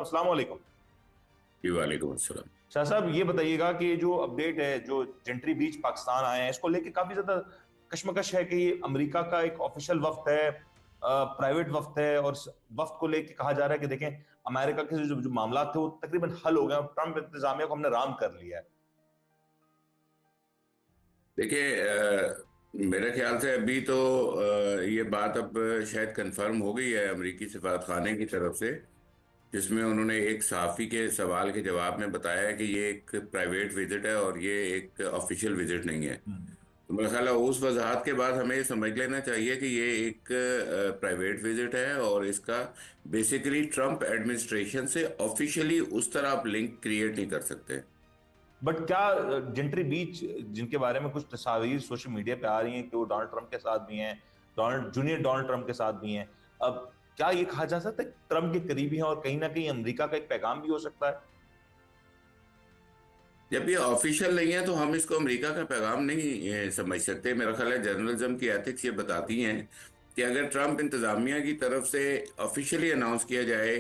अस्सलाम वालेकुम। जी वालेकुम अस्सलाम। शाह साहब, ये बताइएगा कि जो अपडेट है, जो जेंट्री बीच पाकिस्तान आए हैं, इसको लेके काफी ज्यादा कशमकश है कि ये अमेरिका का एक ऑफिशियल वफ्द है, प्राइवेट वफ्द है, और इस वफ्द को लेके कहा जा रहा है कि देखें, अमेरिका के जो मामला थे वो तकरीबन हल हो गए और ट्रंप इंतजामिया को हमने राम कर लिया है। देखिए, मेरे ख्याल से अभी तो ये बात अब शायद कंफर्म हो गई है अमेरिकी सफारतखाने की तरफ से, जिसमें उन्होंने एक सहाफ़ी के सवाल के जवाब में बताया है कि ये एक प्राइवेट विजिट है और ये एक ऑफिशियल विजिट नहीं है। हम्म। तो मेरा ख्याल है उस वजाहत के बाद हमें ये समझ लेना चाहिए कि ये एक प्राइवेट विजिट है और इसका बेसिकली ट्रंप एडमिनिस्ट्रेशन से ऑफिशियली उस तरह आप लिंक क्रिएट नहीं कर सकते। बट क्या जेंट्री बीच, जिनके बारे में कुछ तस्वीर सोशल मीडिया पे आ रही हैं कि वो डोनाल्ड ट्रंप के साथ भी हैं, डोनाल्ड ट्रंप के साथ भी हैं, अब क्या ये कहा जा सकता है कि ट्रंप के करीबी हैं और कहीं ना कहीं अमेरिका का एक पैगाम भी हो सकता है? जब ये ऑफिशियल नहीं है तो हम इसको अमेरिका का पैगाम नहीं समझ सकते। मेरा ख्याल है जर्नलिज्म की एथिक्स ये बताती हैं कि अगर ट्रंप इंतजामिया की तरफ से ऑफिशियली अनाउंस किया जाए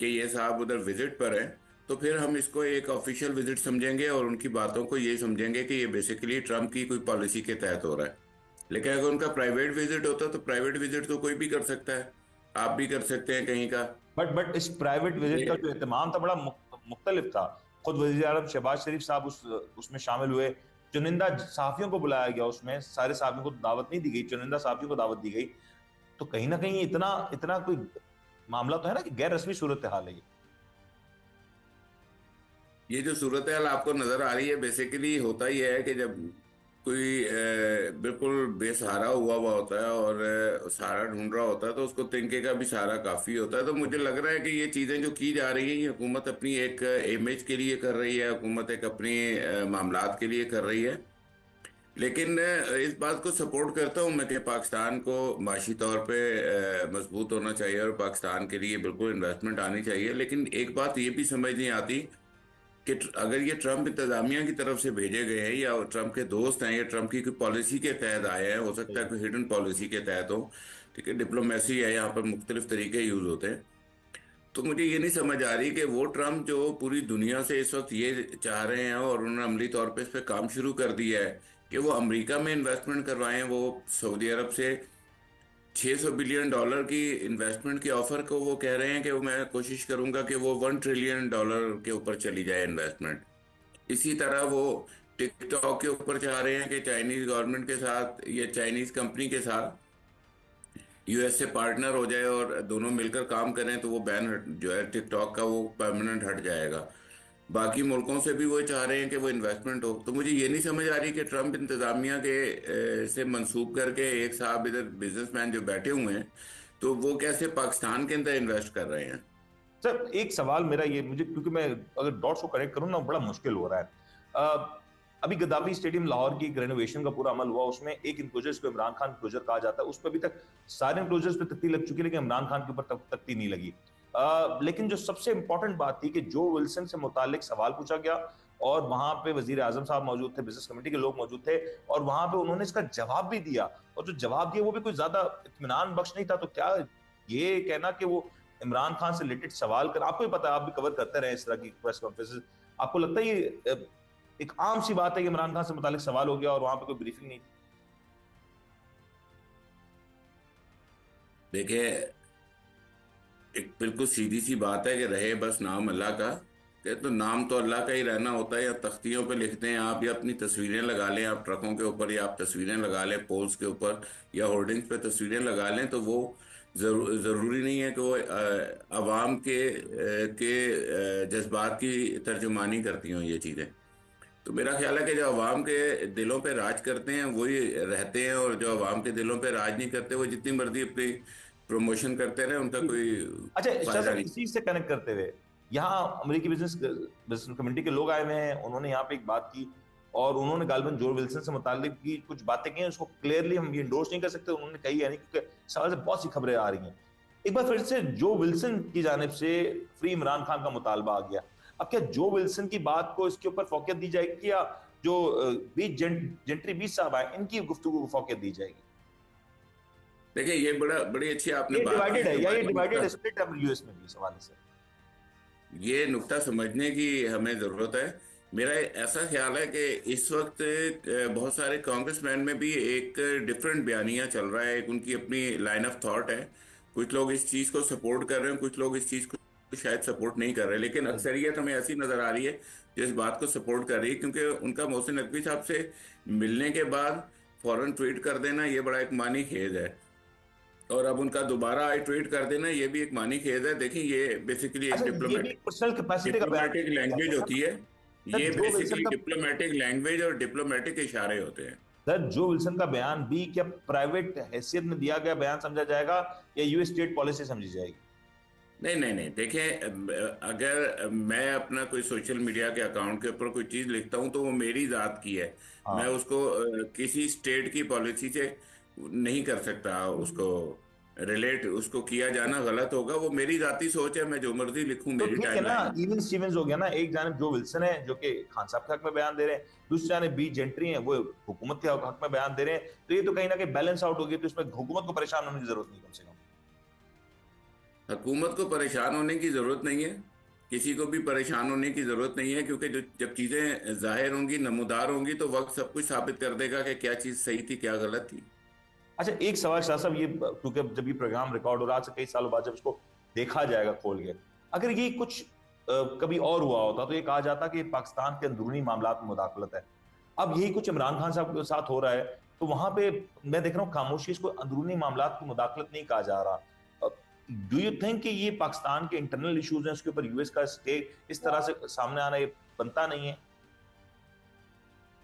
कि ये साहब उधर विजिट पर हैं, तो फिर हम इसको एक ऑफिशियल विजिट समझेंगे और उनकी बातों को ये समझेंगे कि ये बेसिकली ट्रंप की कोई पॉलिसी के तहत हो रहा है। लेकिन अगर उनका प्राइवेट विजिट होता तो प्राइवेट विजिट तो कोई भी कर सकता है, आप भी कर सकते हैं कहीं का। बट इस प्राइवेट विजिट का जो एहतमाम था बड़ा मुख्तलिफ था। खुद वजीर आजम शहबाज शरीफ साहब उसमें शामिल हुए। चुनिंदा सहाफियों को बुलाया गया, उसमें सारे सहाफियों को दावत नहीं दी गई, चुनिंदा सहाफियों को दावत दी गई। तो कहीं ना कहीं इतना इतना कोई मामला तो है ना कि गैर रस्मी सूरत हाल है ये। ये जो सूरत हाल आपको नजर आ रही है, बेसिकली होता ही है कि जब कोई बिल्कुल बेसहारा हुआ हुआ होता है और सहारा ढूंढ रहा होता है तो उसको तिनके का भी सहारा काफी होता है। तो मुझे लग रहा है कि ये चीजें जो की जा रही हैं, ये हुकूमत अपनी एक इमेज के लिए कर रही है, हुकूमत एक अपनी मामलात के लिए कर रही है। लेकिन इस बात को सपोर्ट करता हूँ मैं कि पाकिस्तान को माशी तौर पे मजबूत होना चाहिए और पाकिस्तान के लिए बिल्कुल इन्वेस्टमेंट आनी चाहिए। लेकिन एक बात ये भी समझ नहीं आती कि अगर ये ट्रंप इंतजामिया की तरफ से भेजे गए हैं या ट्रंप के दोस्त हैं या ट्रंप की कोई पॉलिसी के तहत आए हैं, हो सकता है कोई हिडन पॉलिसी के तहत हो। ठीक है, डिप्लोमेसी है, यहाँ पर मुख्तलिफ तरीके यूज होते हैं। तो मुझे ये नहीं समझ आ रही कि वो ट्रंप जो पूरी दुनिया से इस वक्त ये चाह रहे हैं और उन्होंने अमली तौर पे इस पे काम शुरू कर दिया है कि वो अमेरिका में इन्वेस्टमेंट करवाएं। वो सऊदी अरब से $600 बिलियन की इन्वेस्टमेंट के ऑफर को वो कह रहे हैं कि वो मैं कोशिश करूंगा कि वो $1 ट्रिलियन के ऊपर चली जाए इन्वेस्टमेंट। इसी तरह वो टिकटॉक के ऊपर चाह रहे हैं कि चाइनीज गवर्नमेंट के साथ या चाइनीज कंपनी के साथ यूएस से पार्टनर हो जाए और दोनों मिलकर काम करें तो वो बैन जो है टिकटॉक का वो परमानेंट हट जाएगा। बाकी मुल्कों से भी वो चाह रहे हैं कि वो इन्वेस्टमेंट हो। तो मुझे ये नहीं समझ आ रही कि ट्रंप इंतजामिया के से मंसूब करके एक साहब इधर बिजनेसमैन जो बैठे हुए हैं, तो वो कैसे पाकिस्तान के अंदर इन्वेस्ट कर रहे हैं। सर, एक सवाल मेरा ये, मुझे क्योंकि मैं अगर डॉट्स को कनेक्ट करूं ना बड़ा मुश्किल हो रहा है। अभी गद्दाफी स्टेडियम लाहौर की एक रेनोवेशन का पूरा अमल हुआ, उसमें एक इंक्लोजर को इमरान खान इंक्लोजर कहा जाता है, उस पर अभी तक सारे इंक्लोजर्स पे तख्ती लग चुकी है, लेकिन इमरान खान के ऊपर तख्ती नहीं लगी। लेकिन जो सबसे इंपॉर्टेंट बात थी कि जो विल्सन से मुतालिक सवाल पूछा गया और वहां पे वजीर आजम साहब मौजूद थे, बिजनेस कमेटी के लोग मौजूद थे, और वहां पे उन्होंने इसका जवाब भी दिया, और जो जवाब दिया वो भी कोई ज्यादा इत्मीनान बख्श नहीं था। तो क्या ये कहना कि वो इमरान खान से रिलेटेड सवाल कर, आपको भी पता है, आप भी कवर करते रहे इस तरह की प्रेस कॉन्फ्रेंस, आपको लगता है ये एक आम सी बात है कि इमरान खान से मुतालिक सवाल हो गया और वहां पे कोई ब्रीफिंग नहीं थी? देखिए, एक बिल्कुल सीधी सी बात है कि रहे बस नाम अल्लाह का। कि तो नाम तो अल्लाह का ही रहना होता है। या तख्तियों पे लिखते हैं आप, या अपनी तस्वीरें लगा लें आप ट्रकों के ऊपर, या आप तस्वीरें लगा लें पोल्स के ऊपर या होर्डिंग्स पे तस्वीरें लगा लें, तो वो ज़रूरी नहीं है कि वो अवाम के जज्बात की तर्जुमानी करती हों ये चीज़ें। तो मेरा ख्याल है कि जो अवाम के दिलों पे राज करते हैं वही रहते हैं, और जो अवाम के दिलों पे राज नहीं करते वो जितनी मर्जी अपनी प्रमोशन करते रहे, उनका कोई अच्छा शाह फायदा साहब, नहीं। इसी से कनेक्ट करते हुए, यहाँ अमेरिकी बिजनेस बिजनेस कम्युनिटी के लोग आए हुए हैं, उन्होंने यहाँ पे एक बात की और उन्होंने गालिबन जो विल्सन से मुतालिक की कुछ बातें की हैं, उसको क्लियरली हम ये इंडोर्स नहीं कर सकते, उन्होंने कही है नहीं, क्योंकि सवाल से बहुत सी खबरें आ रही हैं। एक बार फिर से जो विल्सन की जानिब से फ्री इमरान खान का मुतालबा आ गया। अब क्या जो विल्सन की बात को इसके ऊपर फोकस दी जाएगी, या जो बीच जेंट्री बीच साहब आए इनकी गुफ्तगू को फोकस दी जाएगी? देखिए, ये बड़ी अच्छी आपने ये बात की डिवाइडेड है, कि या ये वाइट हाउस डिवाइडेड का। स्प्लिट है यूएस में भी, इस हवाले से? ये नुक्ता समझने की हमें जरूरत है। मेरा ऐसा ख्याल है कि इस वक्त बहुत सारे कांग्रेसमैन में भी एक डिफरेंट बयानिया चल रहा है, एक उनकी अपनी लाइन ऑफ थॉट है। कुछ लोग इस चीज को सपोर्ट कर रहे हैं, कुछ लोग इस चीज को शायद सपोर्ट नहीं कर रहे, लेकिन अक्सरियत हमें ऐसी नजर आ रही है जो इस बात को सपोर्ट कर रही है, क्योंकि उनका मोहसिन नकवी साहब से मिलने के बाद फौरन ट्वीट कर देना ये बड़ा एक मानी खेज है। और अब उनका दोबारा आई ट्वीट कर देना ये भी एक मानी खेज है। देखिए, ये बेसिकली एक अच्छा, ये भी पर्सनल कैपेसिटी का बयान डिप्लोमेटिक लैंग्वेज है। होती है। सर ये जो विल्सन बेसिकली का डिप्लोमेटिक लैंग्वेज और डिप्लोमेटिक इशारे होते हैं। सर जो विल्सन का बयान भी क्या प्राइवेट हैसियत में दिया गया बयान समझा जाएगा या यूएस स्टेट पॉलिसी समझी जाएगी? नहीं नहीं नहीं, देखें, अगर मैं अपना कोई सोशल मीडिया के अकाउंट के ऊपर कोई चीज़ लिखता हूं तो वो मेरी ज़ात की है। मैं हाँ। उसको किसी स्टेट की पॉलिसी से नहीं कर सकता उसको रिलेट। उसको किया जाना गलत होगा। वो मेरी ज़ाती सोच है, मैं जो मर्जी लिखूं, तो मेरी ठीक है ना, टाइमलाइन। इवन स्टीवंस हो गया ना, एक जानब जो विल्सन है जो कि खान साहब के हक में बयान दे रहे हैं, दूसरी जानब बी जेंट्री है वो हुकूमत के हक में बयान दे रहे हैं, तो ये तो कहीं ना कहीं बैलेंस आउट हो गया, तो इसमें हुकूमत को परेशान होने की जरूरत नहीं कम से कम। हुकूमत को परेशान होने की जरूरत नहीं है, किसी को भी परेशान होने की जरूरत नहीं है, क्योंकि जो जब चीजें जाहिर होंगी, नमूदार होंगी, तो वक्त सब कुछ साबित कर देगा कि क्या चीज सही थी, क्या गलत थी। अच्छा, एक सवाल शाह साहब, ये क्योंकि जब ये प्रोग्राम रिकॉर्ड हो रहा है आज से कई सालों बाद जब इसको देखा जाएगा खोल के, अगर ये कुछ कभी और हुआ होता तो ये कहा जाता कि पाकिस्तान के अंदरूनी मामलात में मुदाखलत है। अब यही कुछ इमरान खान साहब के साथ हो रहा है, तो वहां पे मैं देख रहा हूँ खामोशी, इसको अंदरूनी मामलात की मुदाखलत नहीं कहा जा रहा। डू यू थिंक कि ये पाकिस्तान के इंटरनल इश्यूज हैं, उसके ऊपर यूएस का स्टे इस तरह से सामने आना ये बनता नहीं है?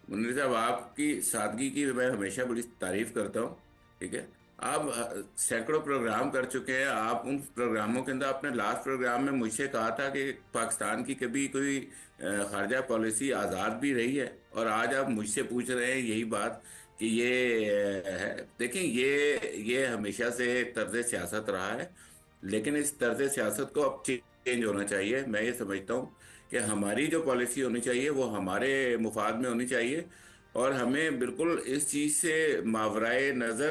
मुनीर साहब, आपकी सादगी की मैं हमेशा बड़ी तारीफ करता हूँ। ठीक है, आप सैकड़ों प्रोग्राम कर चुके हैं। आप उन प्रोग्रामों के अंदर, आपने लास्ट प्रोग्राम में मुझसे कहा था कि पाकिस्तान की कभी कोई खारजा पॉलिसी आज़ाद भी रही है, और आज आप मुझसे पूछ रहे हैं यही बात कि ये है। देखें, ये हमेशा से तर्ज सियासत रहा है, लेकिन इस तर्ज सियासत को अब चेंज होना चाहिए। मैं ये समझता हूँ कि हमारी जो पॉलिसी होनी चाहिए वो हमारे मुफाद में होनी चाहिए, और हमें बिल्कुल इस चीज़ से मावराए नज़र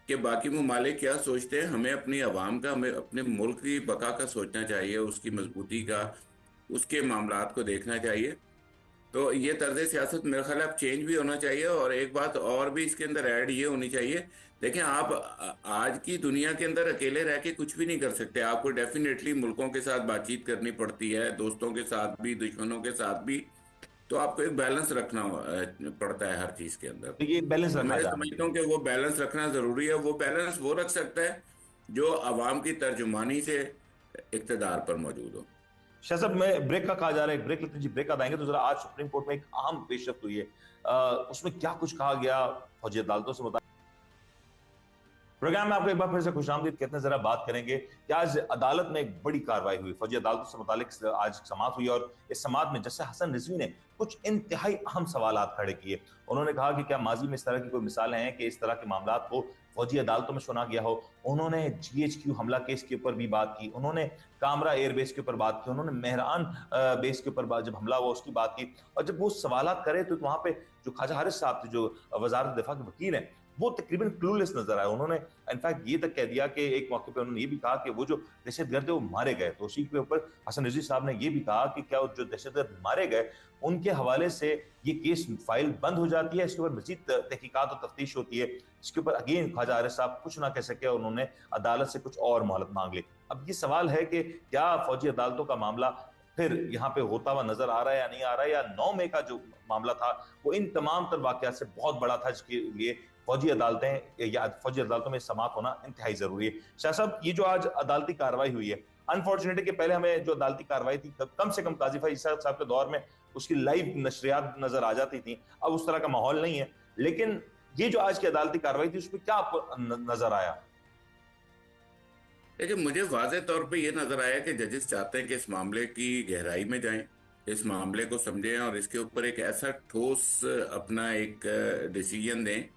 कि बाकी ममालिक क्या सोचते हैं, हमें अपनी आवाम का, हमें अपने मुल्क की बका का सोचना चाहिए, उसकी मजबूती का, उसके मामलात को देखना चाहिए। तो ये तर्ज सियासत मेरे ख्याल है अब चेंज भी होना चाहिए। और एक बात और भी इसके अंदर ऐड ये होनी चाहिए। देखें, आप आज की दुनिया के अंदर अकेले रह के कुछ भी नहीं कर सकते। आपको डेफिनेटली मुल्कों के साथ बातचीत करनी पड़ती है, दोस्तों के साथ भी, दुश्मनों के साथ भी। तो आपको एक बैलेंस रखना पड़ता है हर चीज के अंदर। तो ये बैलेंस तो रखा मैं जा रहा समझता हूँ कि वो बैलेंस रखना जरूरी है। वो बैलेंस वो रख सकता है जो अवाम की तर्जुमानी से इक़्तिदार पर मौजूद हो। शाह साहब, मैं ब्रेक का कहा जा रहा है, एक ब्रेक लेते हैं जी। ब्रेक का आएंगे तो जरा आज सुप्रीम कोर्ट में एक अहम पेशरफ्त हुई है, उसमें क्या कुछ कहा गया फौजी अदालतों से मुताबिक। प्रोग्राम में आपको एक बार फिर से खुशामदीद कहते हैं। जरा बात करेंगे कि आज अदालत में एक बड़ी कार्रवाई हुई, फौजी अदालतों से मुतालिक आज समाअत हुई, और इस समाअत में जस्टिस हसन रिजवी ने कुछ इंतहाई अहम सवाल खड़े किए। उन्होंने कहा कि क्या माजी में इस तरह की कोई मिसालें हैं कि इस तरह के मामला को फौजी अदालतों में सुना गया हो। उन्होंने जीएचक्यू हमला केस के ऊपर भी बात की, उन्होंने कामरा एयरबेस के ऊपर बात की, उन्होंने मेहरान बेस के ऊपर जब हमला हुआ उसकी बात की। और जब वो सवाल करे तो वहां पे जो ख्वाजा हारिस साहब थे, जो वजारत दिफा के वकील हैं, वो तकरीबन क्लूलेस नजर आए। उन्होंने इनफैक्ट ये तक कह दिया कि एक मौके पे उन्होंने ये भी कहा कि वो जो दहशतगर्द है वो मारे गए। तो उसी के ऊपर हसन रिजवी साहब ने ये भी कहा कि क्या जो दहशतगर्द मारे गए उनके हवाले से ये केस फाइल बंद हो जाती है, इसके ऊपर मजीद तहकीकात और तफ्तीश होती है। इसके ऊपर अगेन ख्वाजा हारिस साहब कुछ ना कह सके और उन्होंने अदालत से कुछ और मोहलत मांग ली। अब ये सवाल है कि क्या फौजी अदालतों का मामला फिर यहाँ पे होता हुआ नजर आ रहा है या नहीं आ रहा है, या 9 मई का जो मामला था वो इन तमाम तर वाकयात से बहुत बड़ा था, जिसके लिए फौजी अदालतें या फौजी अदालतों में समाप्त होना इंतहाई जरूरी है। शाह साहब, ये जो आज अदालती कार्रवाई हुई है, अनफॉर्चुनेटली कि पहले हमें जो अदालती कार्रवाई थी कम से कम काजी फैज साहब के दौर में उसकी लाइव नशरियात नजर आ जाती थी, अब उस तरह का माहौल नहीं है। लेकिन ये जो आज की अदालती कार्रवाई थी उसमें क्या आपको नजर आया? देखिए, मुझे वाज़ेह तौर पे ये नजर आया कि जजेस चाहते हैं कि इस मामले की गहराई में जाएं, इस मामले को समझें, और इसके ऊपर एक ऐसा ठोस अपना एक डिसीजन दें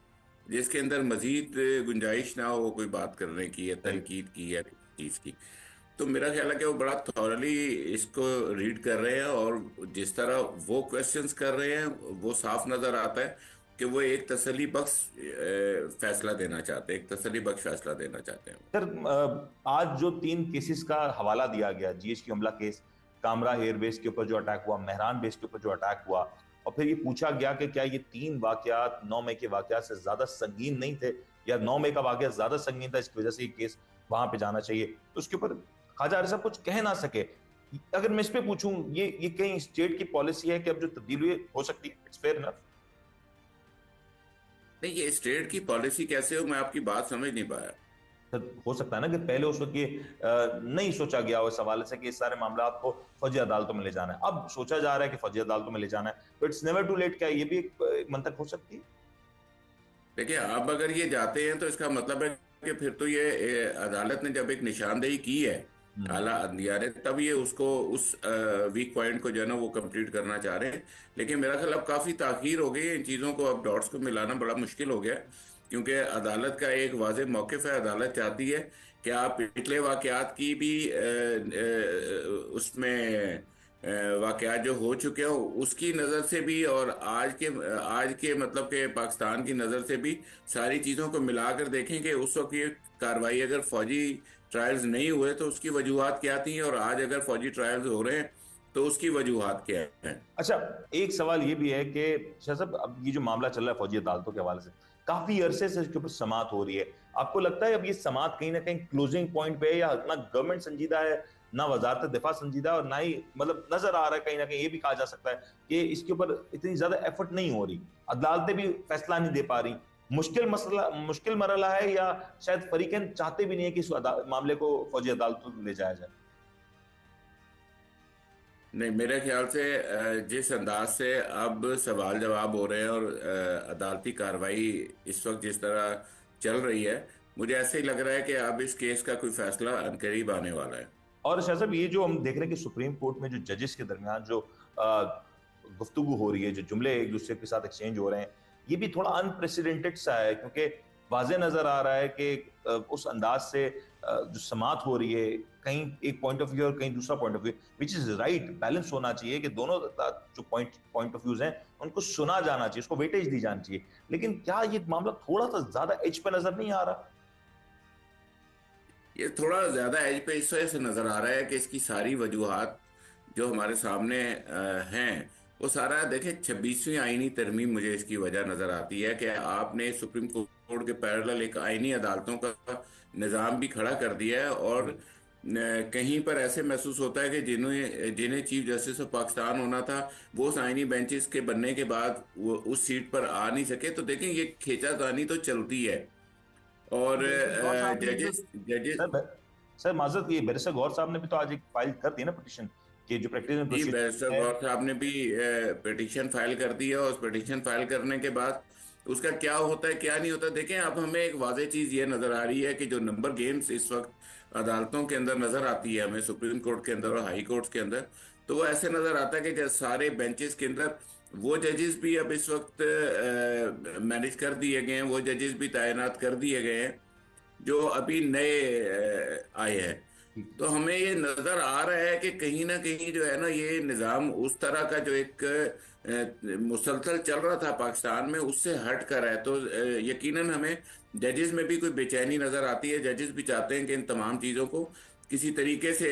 जिसके अंदर मजीद गुंजाइश ना हो कोई बात करने की या सही। तनकीद की या चीज़ की। तो मेरा ख्याल है कि वो बड़ा थॉरली इसको रीड कर रहे हैं, और जिस तरह वो क्वेश्चंस कर रहे हैं वो साफ नजर आता है कि वो एक तसल्ली बख्श फैसला देना चाहते हैं, एक तसल्ली बख्श फैसला देना चाहते हैं। सर, आज जो 3 केसेस का हवाला दिया गया, जीएचक्यू हमला केस, कामरा एयरबेस के ऊपर जो अटैक हुआ, मेहरान बेस के ऊपर जो अटैक हुआ, और फिर ये पूछा गया कि क्या ये 3 वाकयात 9 मई के वाकयात से ज्यादा संगीन नहीं थे, या 9 मई का वाकया ज्यादा संगीन था इसकी वजह से ये केस वहां पे जाना चाहिए। तो उसके ऊपर ख्वाजा आरिफ साहब कुछ कह ना सके। अगर मैं इस पे पूछूं, ये कहीं स्टेट की पॉलिसी है कि अब जो तब्दीली हुई हो सकती है, इट्स फेयर इनफ? नहीं, ये स्टेट की पॉलिसी कैसे हो, मैं आपकी बात समझ नहीं पाया। हो सकता है ना कि पहले उस वक्त ये नहीं सोचा गया हो इस हवाले से कि इस सारे मामला को फौजी अदालतों में ले जाना है, अब सोचा जा रहा है कि फौजी अदालतों में ले जाना है, तो इट्स नेवर टू लेट। क्या ये भी एक मंतक हो सकती है? देखिए, अब अगर ये जाते हैं तो इसका मतलब है कि फिर तो ये अदालत ने जब एक निशानदेही की है हम्म। आला अदलिया ने, तब ये उसको उस वीक पॉइंट को जो है ना वो कंप्लीट करना चाह रहे हैं। लेकिन मेरा ख्याल अब काफी ताखीर हो गई है इन चीजों को, अब डॉट्स को मिलाना बड़ा मुश्किल हो गया है। क्योंकि अदालत का एक वाज़ेह मौक़िफ़ है, अदालत चाहती है कि आप पिछले वाकयात की भी उसमें वाकयात जो हो चुके हो उसकी नज़र से भी, और आज के मतलब के पाकिस्तान की नज़र से भी सारी चीज़ों को मिलाकर देखें कि उस वक्त ये कार्रवाई अगर फौजी ट्रायल्स नहीं हुए तो उसकी वजूहात क्या थी, और आज अगर फौजी ट्रायल्स हो रहे हैं तो उसकी वजूहात क्या है। अच्छा, एक सवाल ये भी है कि शाह साहब, अब ये जो मामला चल रहा है फौजी अदालतों के हवाले से, काफी अरसे से इसके ऊपर समात हो रही है। आपको लगता है अब ये समात कहीं ना कहीं क्लोजिंग पॉइंट पे है, या ना गवर्नमेंट संजीदा है, ना वजारत दिफा संजीदा, और ना ही मतलब नजर आ रहा है कहीं ना कहीं ये भी कहा जा सकता है कि इसके ऊपर इतनी ज्यादा एफर्ट नहीं हो रही, अदालतें भी फैसला नहीं दे पा रही? मुश्किल मरला है, या शायद फरीकैन चाहते भी नहीं है कि इस मामले को फौजी अदालतों में ले जाया जाए? नहीं, मेरे ख्याल से जिस अंदाज से अब सवाल जवाब हो रहे हैं और अदालती कार्रवाई इस वक्त जिस तरह चल रही है, मुझे ऐसे ही लग रहा है कि अब इस केस का कोई फैसला अनकरीब आने वाला है। और शाह साहब, ये जो हम देख रहे हैं कि सुप्रीम कोर्ट में जो जजेस के दरमियान जो गुफ्तगू हो रही है, जो जुमले एक दूसरे के साथ एक्सचेंज हो रहे हैं, ये भी थोड़ा अनप्रेसिडेंटेड सा है, क्योंकि वाजे नजर आ रहा है कि उस अंदाज से जो समात हो रही है, कहीं एक पॉइंट ऑफ व्यू और कहीं दूसरा point of view, which is right, balance होना चाहिए कि दोनों जो पॉइंट ऑफ व्यूज हैं उनको सुना जाना चाहिए, उसको वेटेज दी जानी चाहिए। लेकिन क्या ये मामला थोड़ा सा ज्यादा एज पे नजर नहीं आ रहा? ये थोड़ा ज्यादा एज पे इस वजह से नजर आ रहा है कि इसकी सारी वजूहात जो हमारे सामने हैं, वो सारा देखें, 26वीं आईनी तरमीम मुझे इसकी वजह नजर आती है कि आपने सुप्रीम कोर्ट के पैरेलल एक आईनी अदालतों का निज़ाम भी खड़ा कर दिया है, और कहीं पर ऐसे महसूस होता है कि जिन्हें जिन्हें चीफ जस्टिस ऑफ पाकिस्तान होना था वो उस आईनी बेंचेस के बनने के बाद वो उस सीट पर आ नहीं सके। तो देखें, ये खींचातानी तो चलती है। और बैरिस्टर गौर साहब ने जो जजेस जजेस सर सर माजरत, ये बैरिस्टर गौर साहब ने भी तो आज एक फाइल कर दी ना पिटीशन, कि जो प्रैक्टिस जी, प्रोसीजर बैरिस्टर है। गौर साहब ने भी पिटीशन फाइल कर दी है, और उस पिटीशन फाइल करने के बाद उसका क्या होता है क्या नहीं होता, देखें। अब हमें एक वाज़ेह चीज़ ये नज़र आ रही है कि जो नंबर गेम्स इस वक्त अदालतों के अंदर नज़र आती है हमें, सुप्रीम कोर्ट के अंदर और हाई कोर्ट्स के अंदर, तो वो ऐसे नज़र आता है कि जैसे सारे बेंचेस के अंदर वो जजेस भी अब इस वक्त मैनेज कर दिए गए हैं, वो जजेस भी तैनात कर दिए गए हैं जो अभी नए आए हैं। तो हमें ये नजर आ रहा है कि कहीं ना कहीं जो है ना ये निज़ाम उस तरह का जो एक मुसलसल चल रहा था पाकिस्तान में उससे हट कर है। तो यकीनन हमें जजेस में भी कोई बेचैनी नजर आती है, जजेस भी चाहते हैं कि इन तमाम चीज़ों को किसी तरीके से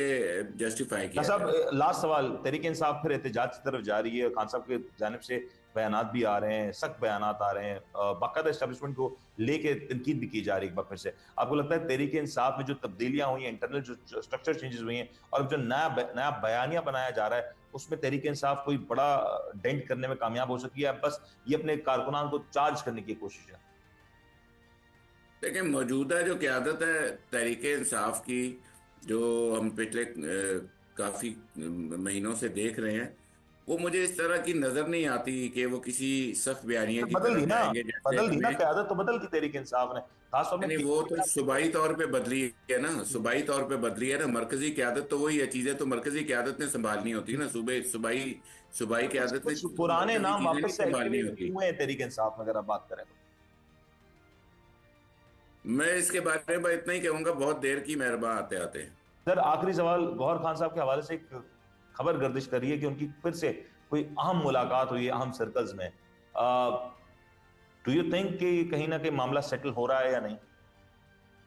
जस्टिफाई खान किया जाए। साहब, लास्ट सवाल, तहरीक इंसाफ फिर एहतजाज की तरफ जा रही है, खान साहब की जानिब से बयानात भी आ रहे हैं, सख्त बयानात आ रहे हैं, बाकायदा एस्टेब्लिशमेंट को लेके तनकीद भी की जा रही है एक बार फिर से। आपको लगता है तहरीक इंसाफ में जो तब्दीलियां हुई हैं, इंटरनल जो स्ट्रक्चर चेंजेस हुई हैं, और जो नया बयानिया बनाया जा रहा है, उसमें तहरीक इंसाफ कोई बड़ा डेंट करने में कामयाब हो सकी है, बस ये अपने कारकुनान को चार्ज करने की कोशिश है? देखिए, मौजूदा जो क़यादत है तहरीक इंसाफ की, जो हम पिछले काफ़ी महीनों से देख रहे हैं, वो मुझे इस तरह की नज़र नहीं आती कि वो किसी सख्त बयानिए की बदल दी तरफ ना, जाएंगे जैसे हमें। क्यादत तो बदल दी तहरीक इंसाफ ने, खासतौर में नहीं, वो तो सूबाई तौर पे बदली है ना, सूबाई तौर पे बदली है ना। मरकजी क़यादत तो वही है, चीज़ें तो मरकजी क़यादत ने संभालनी होती है ना, सूबे सूबाई सूबाई कुछ क़यादत ने कुछ पुराने मरकजी नाम चीज़ें नहीं वापस से संभालनी एक्टिवेट होती। हुए हैं तहरीक इंसाफ में, अगर आप बात करें तो? मैं इसके बारे में इतना ही कहूँगा, बहुत देर की मेहरबान आते आते। सर, आखिरी सवाल, गौहर खान साहब के हवाले से एक खबर गर्दिश कर रही है कि उनकी फिर से कोई अहम मुलाकात हुई है अहम सर्कल्स में। डू यू थिंक कि कहीं ना कहीं मामला सेटल हो रहा है या नहीं,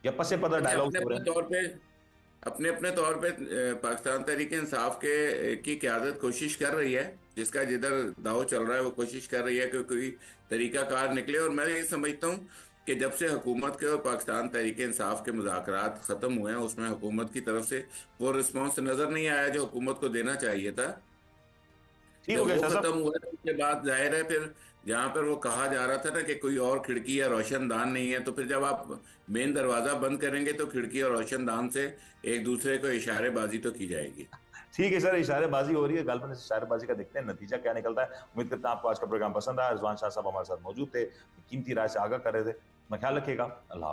या पसे पता देखिए, डायलॉग्स अपने हो रहे अपने हैं? तौर पे अपने अपने तौर पे पाकिस्तान तहरीक इंसाफ के की क़यादत कोशिश कर रही है, जिसका जिधर दाव चल रहा है वो कोशिश कर रही है कि कोई तरीकाकार निकले। और मैं ये समझता हूँ कि जब से हुकूमत के और पाकिस्तान तहरीक इंसाफ के मुज़ाकरात ख़त्म हुए हैं, उसमें हुकूमत की तरफ से वो रिस्पॉन्स नज़र नहीं आया जो हुकूमत को देना चाहिए था। ठीक हो जब गया वो शाह खत्म साहब। हुआ तो उसके बाद जाहिर है फिर जहां पर वो कहा जा रहा था ना कि कोई और खिड़की या रोशनदान नहीं है, तो फिर जब आप मेन दरवाजा बंद करेंगे तो खिड़की और रोशनदान से एक दूसरे को इशारेबाजी तो की जाएगी। ठीक है सर, इशारेबाजी हो रही है, गालबन इस इशारेबाजी का देखते हैं नतीजा क्या निकलता है। उम्मीद करता हूं आपको आज का प्रोग्राम पसंद आया। रिजवान शाह साहब हमारे साथ मौजूद थे, कीमती राय से आगाह कर रहे थे। अपना ख्याल रखिएगा। अल्लाह हाफ़िज़।